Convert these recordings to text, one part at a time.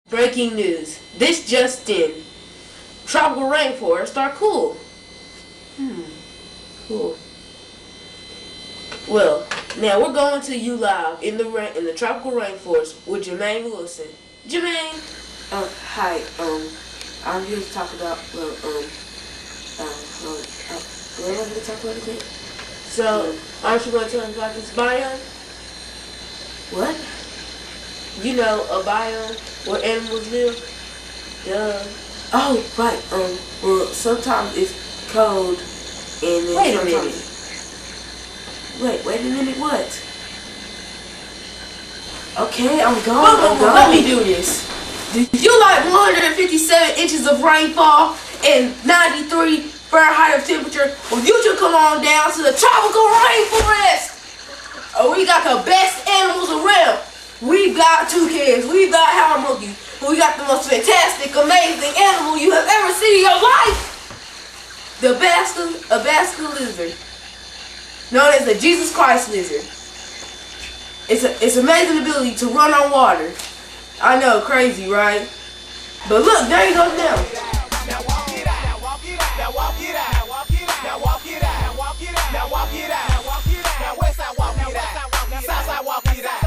Breaking news. This just in. Tropical rainforests are cool. Cool. Well, now we're going to you live in the tropical rainforest with Jermaine Wilson. Jermaine. Hi. I'm here to talk about what am I going to talk about again? So, aren't you going to tell us about this biome? What? You know, a biome where animals live? Duh. Oh, right. Well, sometimes it's cold and then Wait a minute. Wait a minute, what? Okay, I'm going. Let me do this. Do you like 157 inches of rainfall and 93 Fahrenheit of temperature? Well, you should come on down to the tropical rainforest. We got the best animals around. We've got toucans, we've got howler monkeys, we got the most fantastic, amazing animal you have ever seen in your life. The basket lizard, known as the Jesus Christ lizard. It's amazing ability to run on water. I know, crazy, right? But look, there he goes now. Now walk it out. Now walk it out. Now walk it out. Now walk it out. Now walk it out. Now walk it out. Now walk it out. Now walk it out. Now west side walk it out. Now south side walk it out.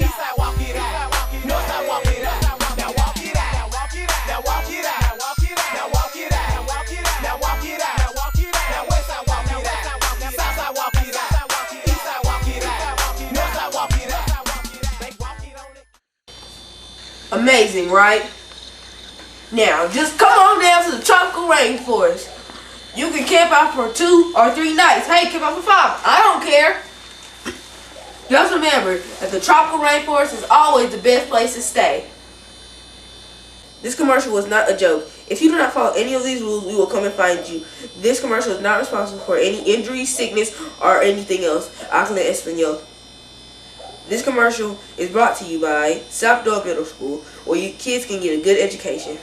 East side walk it out. North side walk it out. Now walk it out. Now walk it out. Now walk it out. Now walk it out. Now walk it out. Now walk it out. Now walk it out. Now west side walk it out. Now south side walk it out. East side walk it out. North side walk it out. They walk it on it. Amazing, right? Now, just come on down to the tropical rainforest. You can camp out for 2 or 3 nights. Hey, camp out for 5. I don't care. Just remember that the tropical rainforest is always the best place to stay. This commercial was not a joke. If you do not follow any of these rules, we will come and find you. This commercial is not responsible for any injury, sickness, or anything else. Habla español. This commercial is brought to you by South Door Middle School, where you kids can get a good education.